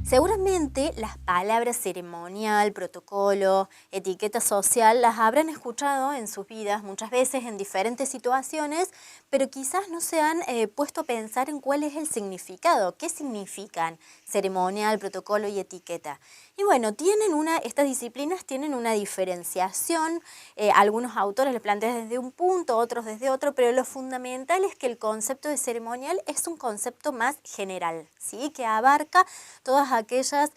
Seguramente las palabras ceremonial, protocolo, etiqueta social las habrán escuchado en sus vidas muchas veces en diferentes situaciones, pero quizás no se han puesto a pensar en cuál es el significado, qué significan ceremonial, protocolo y etiqueta. Y bueno, estas disciplinas tienen una diferenciación, algunos autores lo plantean desde un punto, otros desde otro, pero lo fundamental es que el concepto de ceremonial es un concepto más general, ¿sí? Que abarca todas aquellas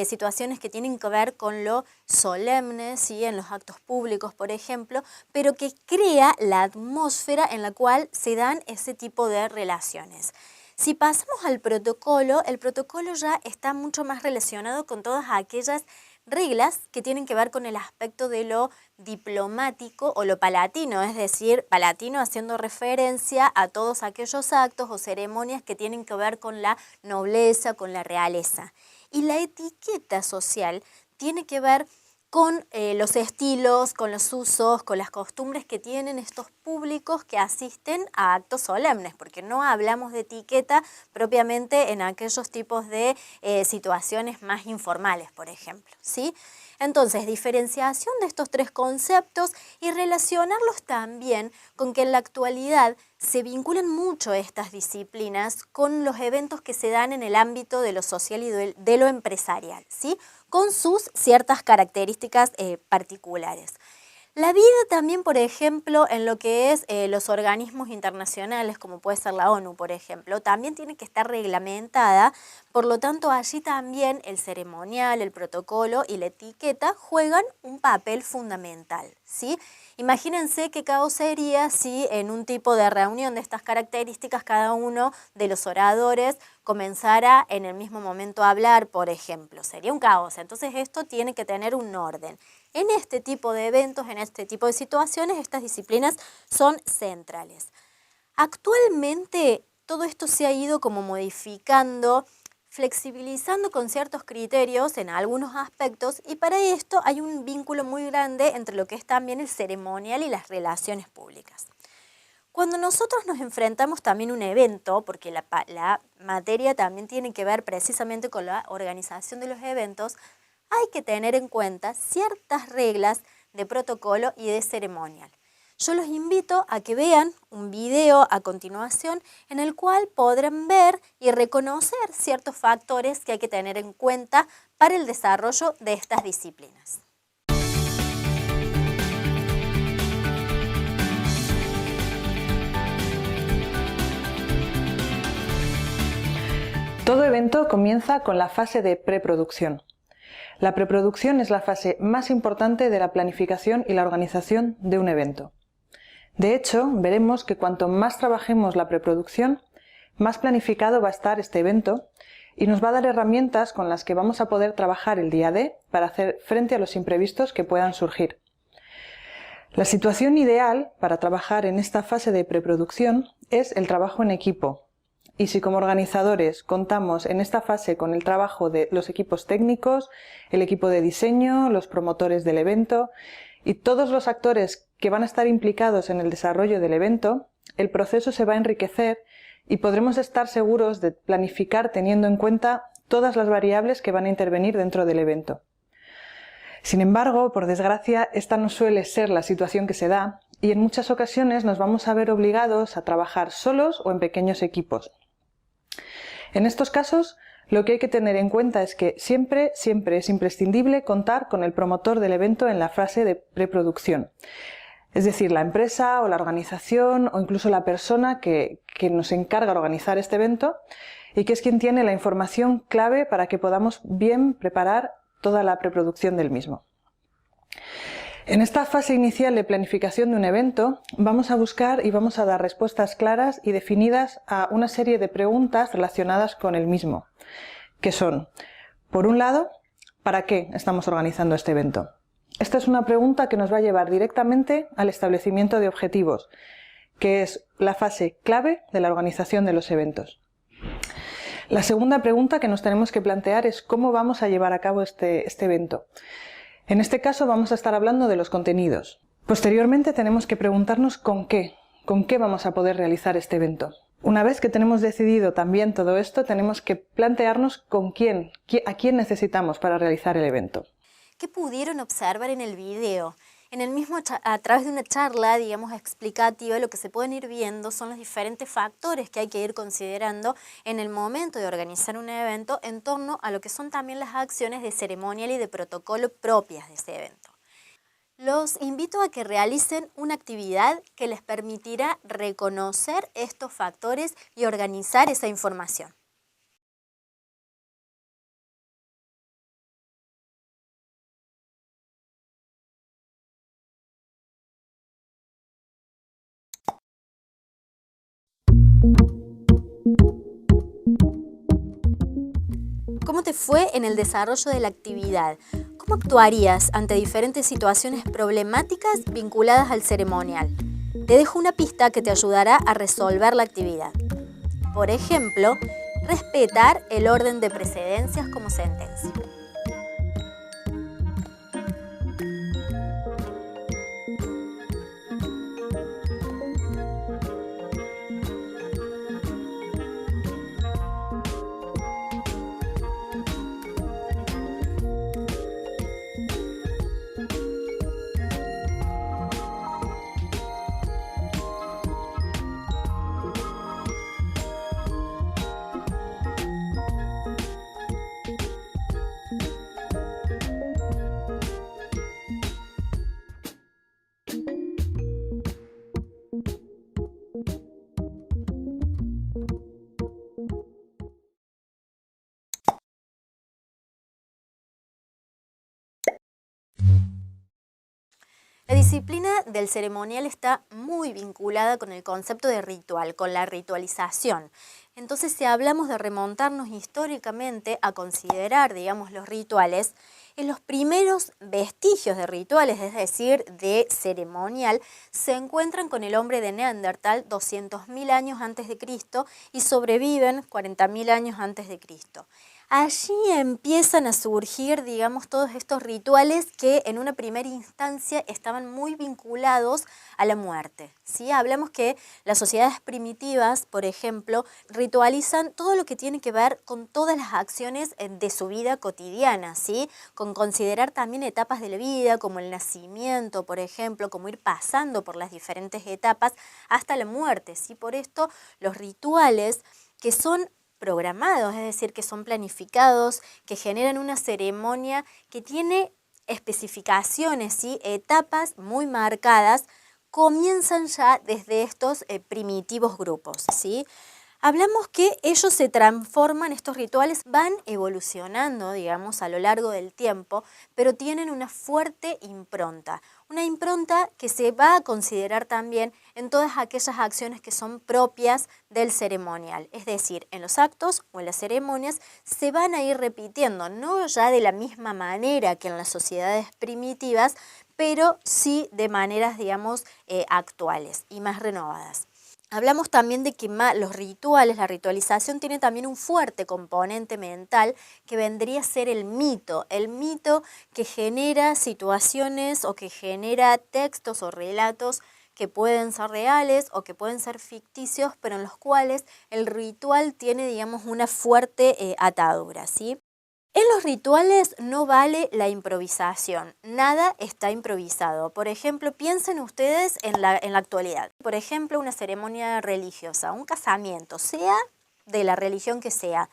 situaciones que tienen que ver con lo solemne, ¿sí? En los actos públicos, por ejemplo, pero que crea la atmósfera en la cual se dan ese tipo de relaciones. Si pasamos al protocolo, el protocolo ya está mucho más relacionado con todas aquellas reglas que tienen que ver con el aspecto de lo diplomático o lo palatino, es decir, palatino haciendo referencia a todos aquellos actos o ceremonias que tienen que ver con la nobleza, con la realeza. Y la etiqueta social tiene que ver con los estilos, con los usos, con las costumbres que tienen estos públicos que asisten a actos solemnes, porque no hablamos de etiqueta propiamente en aquellos tipos de situaciones más informales, por ejemplo, ¿sí? Entonces, diferenciación de estos tres conceptos y relacionarlos también con que en la actualidad se vinculan mucho estas disciplinas con los eventos que se dan en el ámbito de lo social y de lo empresarial, ¿sí? Con sus ciertas características particulares. La vida también, por ejemplo, en lo que es los organismos internacionales, como puede ser la ONU, por ejemplo, también tiene que estar reglamentada, por lo tanto allí también el ceremonial, el protocolo y la etiqueta juegan un papel fundamental, ¿sí? Imagínense qué caos sería si en un tipo de reunión de estas características cada uno de los oradores comenzara en el mismo momento a hablar, por ejemplo. Sería un caos. Entonces esto tiene que tener un orden. En este tipo de eventos, en este tipo de situaciones, estas disciplinas son centrales. Actualmente todo esto se ha ido como modificando, flexibilizando con ciertos criterios en algunos aspectos, y para esto hay un vínculo muy grande entre lo que es también el ceremonial y las relaciones públicas. Cuando nosotros nos enfrentamos también a un evento, porque la materia también tiene que ver precisamente con la organización de los eventos, hay que tener en cuenta ciertas reglas de protocolo y de ceremonial. Yo los invito a que vean un video a continuación en el cual podrán ver y reconocer ciertos factores que hay que tener en cuenta para el desarrollo de estas disciplinas. Todo evento comienza con la fase de preproducción. La preproducción es la fase más importante de la planificación y la organización de un evento. De hecho, veremos que cuanto más trabajemos la preproducción, más planificado va a estar este evento y nos va a dar herramientas con las que vamos a poder trabajar el día D para hacer frente a los imprevistos que puedan surgir. La situación ideal para trabajar en esta fase de preproducción es el trabajo en equipo. Y si como organizadores contamos en esta fase con el trabajo de los equipos técnicos, el equipo de diseño, los promotores del evento y todos los actores que van a estar implicados en el desarrollo del evento, el proceso se va a enriquecer y podremos estar seguros de planificar teniendo en cuenta todas las variables que van a intervenir dentro del evento. Sin embargo, por desgracia, esta no suele ser la situación que se da y en muchas ocasiones nos vamos a ver obligados a trabajar solos o en pequeños equipos. En estos casos, lo que hay que tener en cuenta es que siempre es imprescindible contar con el promotor del evento en la fase de preproducción. Es decir, la empresa o la organización o incluso la persona que nos encarga de organizar este evento y que es quien tiene la información clave para que podamos bien preparar toda la preproducción del mismo. En esta fase inicial de planificación de un evento vamos a buscar y vamos a dar respuestas claras y definidas a una serie de preguntas relacionadas con el mismo, que son, por un lado, ¿para qué estamos organizando este evento? Esta es una pregunta que nos va a llevar directamente al establecimiento de objetivos, que es la fase clave de la organización de los eventos. La segunda pregunta que nos tenemos que plantear es cómo vamos a llevar a cabo este evento. En este caso vamos a estar hablando de los contenidos. Posteriormente tenemos que preguntarnos con qué vamos a poder realizar este evento. Una vez que tenemos decidido también todo esto, tenemos que plantearnos a quién necesitamos para realizar el evento. ¿Qué pudieron observar en el video? En el mismo, a través de una charla, digamos, explicativa, lo que se pueden ir viendo son los diferentes factores que hay que ir considerando en el momento de organizar un evento en torno a lo que son también las acciones de ceremonial y de protocolo propias de ese evento. Los invito a que realicen una actividad que les permitirá reconocer estos factores y organizar esa información. ¿Cómo te fue en el desarrollo de la actividad? ¿Cómo actuarías ante diferentes situaciones problemáticas vinculadas al ceremonial? Te dejo una pista que te ayudará a resolver la actividad. Por ejemplo, respetar el orden de precedencias como sentencia. La disciplina del ceremonial está muy vinculada con el concepto de ritual, con la ritualización. Entonces, si hablamos de remontarnos históricamente a considerar, digamos, los rituales, en los primeros vestigios de rituales, es decir, de ceremonial, se encuentran con el hombre de Neandertal 200.000 años antes de Cristo y sobreviven 40.000 años antes de Cristo. Allí empiezan a surgir, digamos, todos estos rituales que en una primera instancia estaban muy vinculados a la muerte, ¿sí? Hablamos que las sociedades primitivas, por ejemplo, ritualizan todo lo que tiene que ver con todas las acciones de su vida cotidiana, ¿sí? Con considerar también etapas de la vida, como el nacimiento, por ejemplo, como ir pasando por las diferentes etapas hasta la muerte, ¿sí? Por esto, los rituales que son programados, es decir, que son planificados, que generan una ceremonia que tiene especificaciones, ¿sí? Etapas muy marcadas, comienzan ya desde estos primitivos grupos, ¿sí? Hablamos que ellos se transforman, estos rituales van evolucionando, digamos, a lo largo del tiempo, pero tienen una fuerte impronta. Una impronta que se va a considerar también en todas aquellas acciones que son propias del ceremonial. Es decir, en los actos o en las ceremonias se van a ir repitiendo, no ya de la misma manera que en las sociedades primitivas, pero sí de maneras, digamos, actuales y más renovadas. Hablamos también de que los rituales, la ritualización tiene también un fuerte componente mental que vendría a ser el mito que genera situaciones o que genera textos o relatos que pueden ser reales o que pueden ser ficticios, pero en los cuales el ritual tiene, digamos, una fuerte atadura, ¿sí? En los rituales no vale la improvisación, nada está improvisado. Por ejemplo, piensen ustedes en la actualidad. Por ejemplo, una ceremonia religiosa, un casamiento, sea de la religión que sea,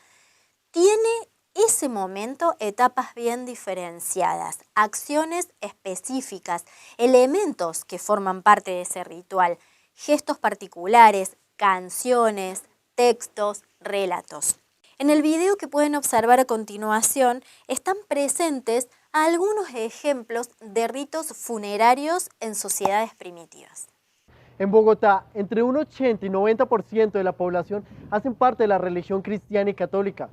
tiene ese momento etapas bien diferenciadas, acciones específicas, elementos que forman parte de ese ritual, gestos particulares, canciones, textos, relatos. En el video que pueden observar a continuación están presentes algunos ejemplos de ritos funerarios en sociedades primitivas. En Bogotá, entre un 80 y 90% de la población hacen parte de la religión cristiana y católica.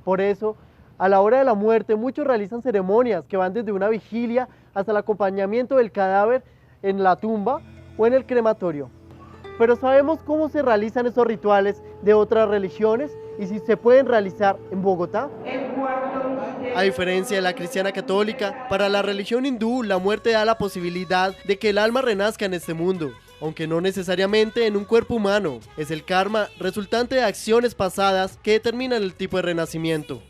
Por eso, a la hora de la muerte, muchos realizan ceremonias que van desde una vigilia hasta el acompañamiento del cadáver en la tumba o en el crematorio. Pero ¿sabemos cómo se realizan esos rituales de otras religiones y si se pueden realizar en Bogotá? A diferencia de la cristiana católica, para la religión hindú la muerte da la posibilidad de que el alma renazca en este mundo. aunque no necesariamente en un cuerpo humano. Es el karma resultante de acciones pasadas que determinan el tipo de renacimiento.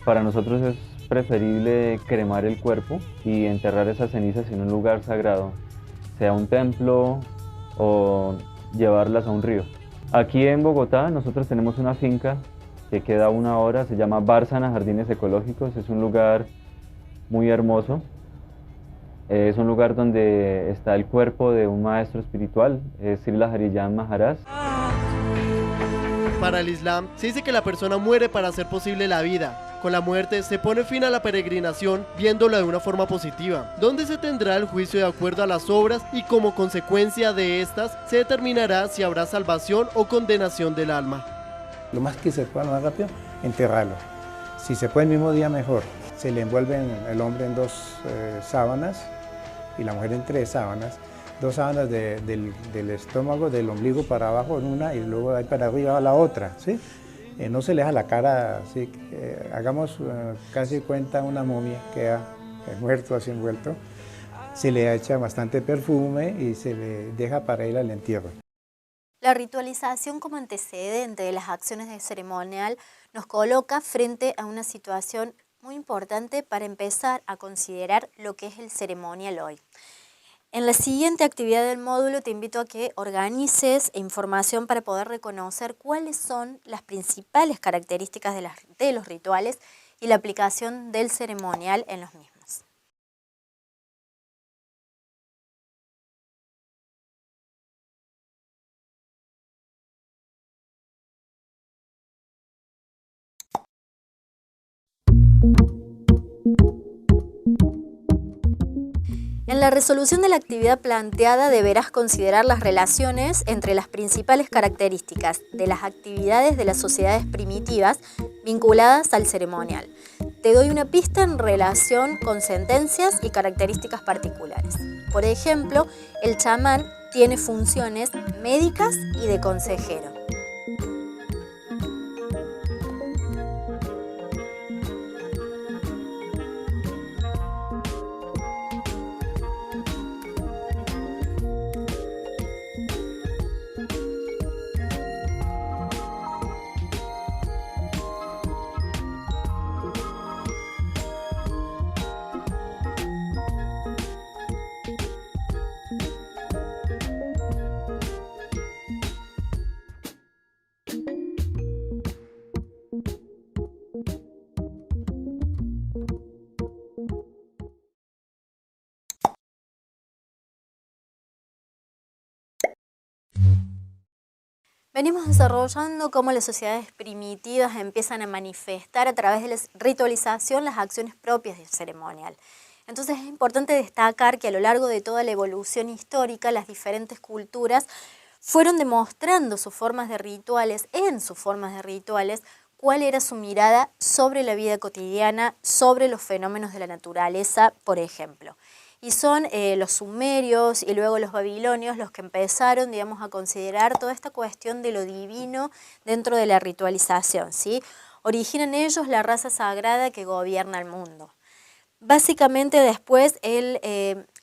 Para nosotros es preferible cremar el cuerpo y enterrar esas cenizas en un lugar sagrado, sea un templo o llevarlas a un río. Aquí en Bogotá nosotros tenemos una finca que queda a 1 hora, se llama Bárzana Jardines Ecológicos, es un lugar muy hermoso. Es un lugar donde está el cuerpo de un maestro espiritual, Srila Harijan Maharaj. Para el Islam, se dice que la persona muere para hacer posible la vida. Con la muerte se pone fin a la peregrinación viéndola de una forma positiva, donde se tendrá el juicio de acuerdo a las obras y como consecuencia de estas se determinará si habrá salvación o condenación del alma. Lo más que se pueda más rápido, enterrarlo. Si se puede el mismo día, mejor. Se le envuelven el hombre en 2 sábanas y la mujer en 3 sábanas. 2 sábanas del estómago, del ombligo para abajo en una y luego ahí para arriba la otra, ¿sí? No se le deja la cara, ¿sí? Hagamos casi cuenta una momia que ha muerto así envuelto. Se le echa bastante perfume y se le deja para ir al entierro. La ritualización como antecedente de las acciones de ceremonial nos coloca frente a una situación muy importante para empezar a considerar lo que es el ceremonial hoy. En la siguiente actividad del módulo te invito a que organices información para poder reconocer cuáles son las principales características de los rituales y la aplicación del ceremonial en los mismos. En la resolución de la actividad planteada deberás considerar las relaciones entre las principales características de las actividades de las sociedades primitivas vinculadas al ceremonial. Te doy una pista en relación con sentencias y características particulares. Por ejemplo, el chamán tiene funciones médicas y de consejero. Venimos desarrollando cómo las sociedades primitivas empiezan a manifestar a través de la ritualización las acciones propias del ceremonial. Entonces es importante destacar que a lo largo de toda la evolución histórica, las diferentes culturas fueron demostrando sus formas de rituales, cuál era su mirada sobre la vida cotidiana, sobre los fenómenos de la naturaleza, por ejemplo. Y son los sumerios y luego los babilonios los que empezaron, digamos, a considerar toda esta cuestión de lo divino dentro de la ritualización, ¿sí? Originan ellos la raza sagrada que gobierna el mundo. Básicamente después el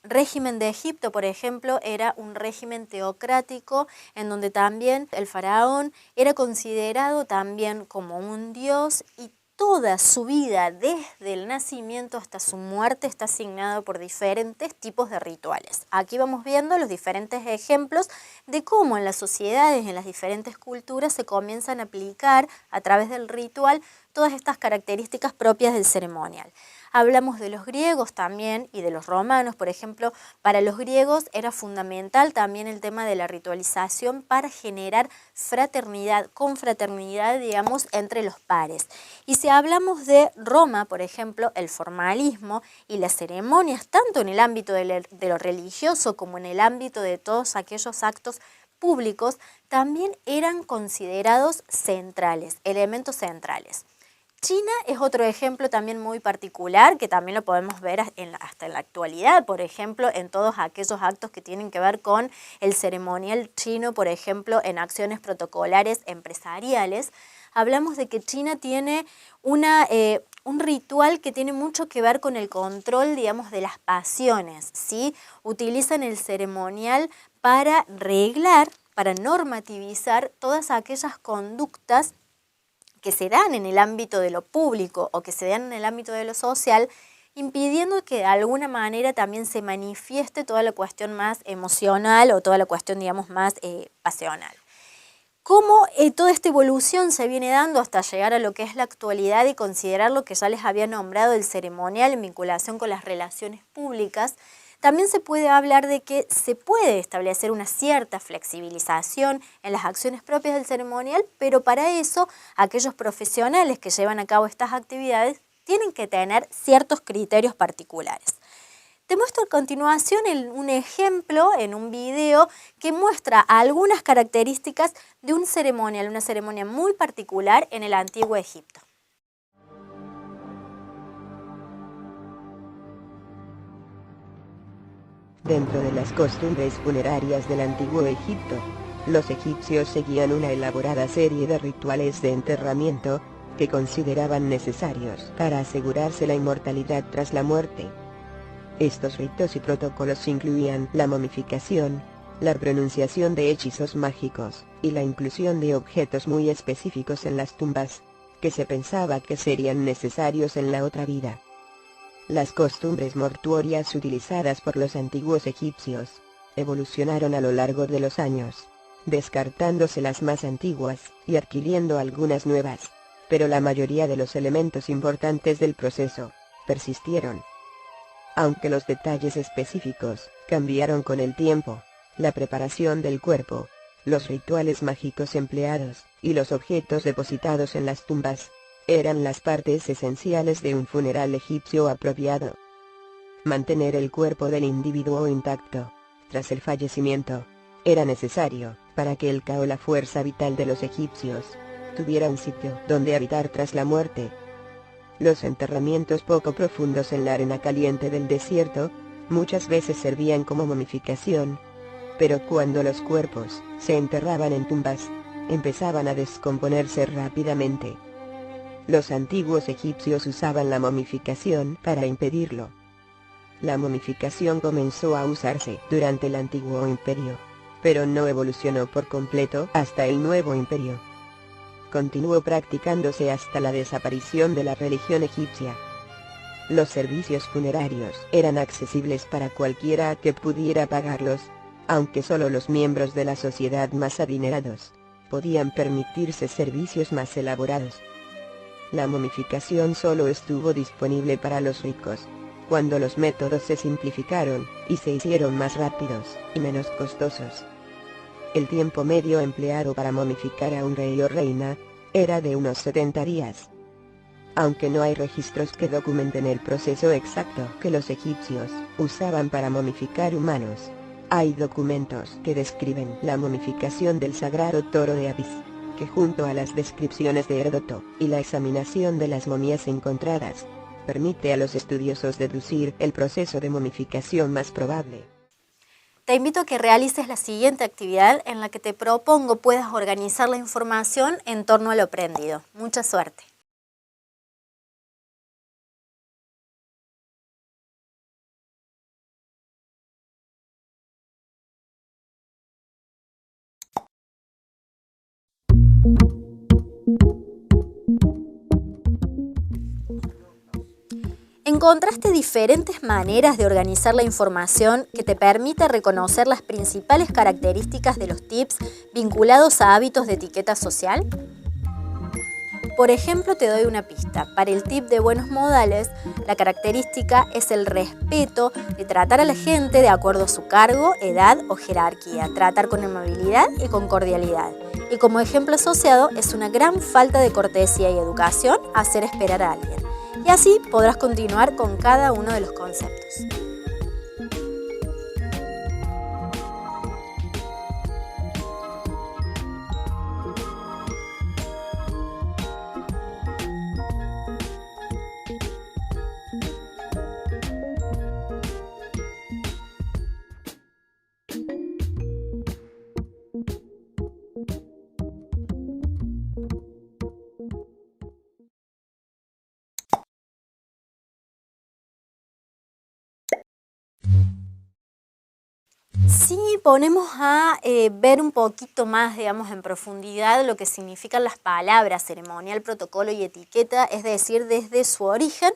régimen de Egipto, por ejemplo, era un régimen teocrático en donde también el faraón era considerado también como un dios y toda su vida, desde el nacimiento hasta su muerte, está asignado por diferentes tipos de rituales. Aquí vamos viendo los diferentes ejemplos de cómo en las sociedades, en las diferentes culturas, se comienzan a aplicar a través del ritual todas estas características propias del ceremonial. Hablamos de los griegos también y de los romanos, por ejemplo. Para los griegos era fundamental también el tema de la ritualización para generar fraternidad, confraternidad, digamos, entre los pares. Y si hablamos de Roma, por ejemplo, el formalismo y las ceremonias, tanto en el ámbito de lo religioso como en el ámbito de todos aquellos actos públicos, también eran considerados centrales, elementos centrales. China es otro ejemplo también muy particular que también lo podemos ver hasta en la actualidad, por ejemplo, en todos aquellos actos que tienen que ver con el ceremonial chino, por ejemplo, en acciones protocolares empresariales. Hablamos de que China tiene un ritual que tiene mucho que ver con el control, digamos, de las pasiones, ¿sí? Utilizan el ceremonial para reglar, para normativizar todas aquellas conductas que se dan en el ámbito de lo público o que se dan en el ámbito de lo social, impidiendo que de alguna manera también se manifieste toda la cuestión más emocional o toda la cuestión, digamos, más pasional. Cómo toda esta evolución se viene dando hasta llegar a lo que es la actualidad y considerar lo que ya les había nombrado el ceremonial en vinculación con las relaciones públicas, también se puede hablar de que se puede establecer una cierta flexibilización en las acciones propias del ceremonial, pero para eso aquellos profesionales que llevan a cabo estas actividades tienen que tener ciertos criterios particulares. Te muestro a continuación un ejemplo en un video que muestra algunas características de un ceremonial, una ceremonia muy particular en el Antiguo Egipto. Dentro de las costumbres funerarias del Antiguo Egipto, los egipcios seguían una elaborada serie de rituales de enterramiento, que consideraban necesarios para asegurarse la inmortalidad tras la muerte. Estos ritos y protocolos incluían la momificación, la pronunciación de hechizos mágicos, y la inclusión de objetos muy específicos en las tumbas, que se pensaba que serían necesarios en la otra vida. Las costumbres mortuorias utilizadas por los antiguos egipcios evolucionaron a lo largo de los años, descartándose las más antiguas y adquiriendo algunas nuevas, pero la mayoría de los elementos importantes del proceso persistieron. Aunque los detalles específicos cambiaron con el tiempo, la preparación del cuerpo, los rituales mágicos empleados y los objetos depositados en las tumbas eran las partes esenciales de un funeral egipcio apropiado. Mantener el cuerpo del individuo intacto tras el fallecimiento era necesario para que el caos, la fuerza vital de los egipcios, tuviera un sitio donde habitar tras la muerte. Los enterramientos poco profundos en la arena caliente del desierto muchas veces servían como momificación, pero cuando los cuerpos se enterraban en tumbas, empezaban a descomponerse rápidamente. Los antiguos egipcios usaban la momificación para impedirlo. La momificación comenzó a usarse durante el Antiguo Imperio, pero no evolucionó por completo hasta el Nuevo Imperio. Continuó practicándose hasta la desaparición de la religión egipcia. Los servicios funerarios eran accesibles para cualquiera que pudiera pagarlos, aunque solo los miembros de la sociedad más adinerados podían permitirse servicios más elaborados. La momificación solo estuvo disponible para los ricos, cuando los métodos se simplificaron y se hicieron más rápidos y menos costosos. El tiempo medio empleado para momificar a un rey o reina era de unos 70 días. Aunque no hay registros que documenten el proceso exacto que los egipcios usaban para momificar humanos, hay documentos que describen la momificación del sagrado toro de Apis, que junto a las descripciones de Heródoto y la examinación de las momias encontradas, permite a los estudiosos deducir el proceso de momificación más probable. Te invito a que realices la siguiente actividad en la que te propongo puedas organizar la información en torno a lo aprendido. Mucha suerte. Encontraste diferentes maneras de organizar la información que te permite reconocer las principales características de los tips vinculados a hábitos de etiqueta social. Por ejemplo, te doy una pista. Para el tip de buenos modales, la característica es el respeto de tratar a la gente de acuerdo a su cargo, edad o jerarquía, tratar con amabilidad y con cordialidad. Y como ejemplo asociado, es una gran falta de cortesía y educación hacer esperar a alguien. Y así podrás continuar con cada uno de los conceptos. Si ponemos a ver un poquito más, digamos, en profundidad lo que significan las palabras ceremonial, protocolo y etiqueta, es decir, desde su origen,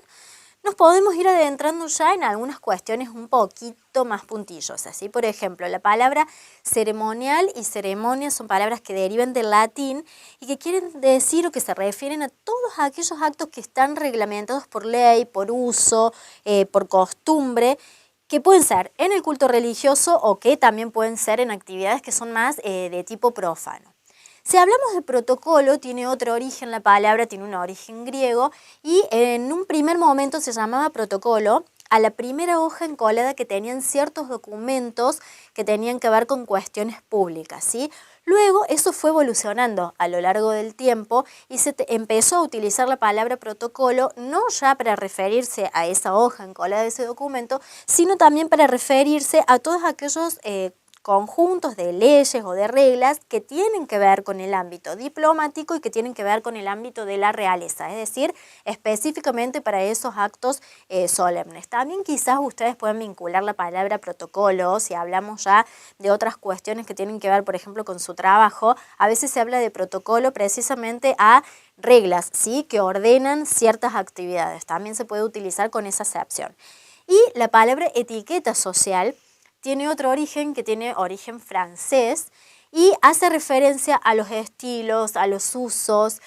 nos podemos ir adentrando ya en algunas cuestiones un poquito más puntillosas, ¿sí? Por ejemplo, la palabra ceremonial y ceremonia son palabras que derivan del latín y que quieren decir o que se refieren a todos aquellos actos que están reglamentados por ley, por uso, por costumbre, que pueden ser en el culto religioso o que también pueden ser en actividades que son más de tipo profano. Si hablamos de protocolo, tiene otro origen la palabra, tiene un origen griego y en un primer momento se llamaba protocolo a la primera hoja encolada que tenían ciertos documentos que tenían que ver con cuestiones públicas, ¿sí? Luego eso fue evolucionando a lo largo del tiempo y se empezó a utilizar la palabra protocolo no ya para referirse a esa hoja encolada de ese documento, sino también para referirse a todos aquellos conjuntos de leyes o de reglas que tienen que ver con el ámbito diplomático y que tienen que ver con el ámbito de la realeza, es decir, específicamente para esos actos solemnes. También quizás ustedes puedan vincular la palabra protocolo, si hablamos ya de otras cuestiones que tienen que ver, por ejemplo, con su trabajo, a veces se habla de protocolo precisamente a reglas, ¿sí?, que ordenan ciertas actividades, también se puede utilizar con esa acepción. Y la palabra etiqueta social tiene otro origen que tiene origen francés y hace referencia a los estilos, a los usos,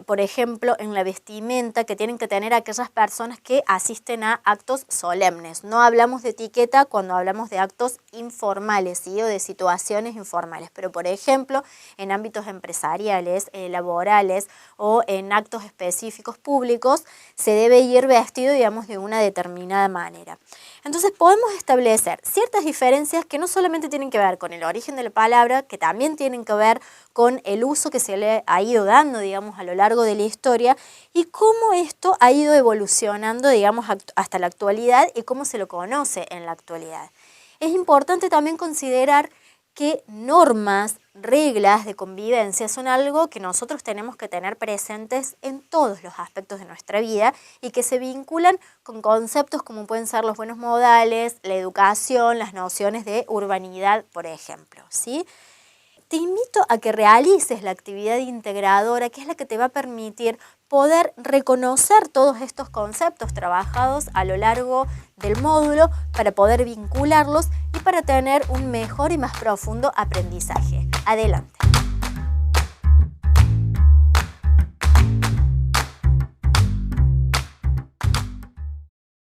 por ejemplo, en la vestimenta que tienen que tener aquellas personas que asisten a actos solemnes. No hablamos de etiqueta cuando hablamos de actos informales, ¿sí?, o de situaciones informales, pero por ejemplo, en ámbitos empresariales, laborales o en actos específicos públicos, se debe ir vestido, digamos, de una determinada manera. Entonces podemos establecer ciertas diferencias que no solamente tienen que ver con el origen de la palabra, que también tienen que ver con el uso que se le ha ido dando, digamos, a lo largo de la historia y cómo esto ha ido evolucionando, digamos, hasta la actualidad y cómo se lo conoce en la actualidad. Es importante también considerar que normas, reglas de convivencia son algo que nosotros tenemos que tener presentes en todos los aspectos de nuestra vida y que se vinculan con conceptos como pueden ser los buenos modales, la educación, las nociones de urbanidad, por ejemplo, ¿sí? Te invito a que realices la actividad integradora, que es la que te va a permitir poder reconocer todos estos conceptos trabajados a lo largo del módulo para poder vincularlos y para tener un mejor y más profundo aprendizaje. Adelante.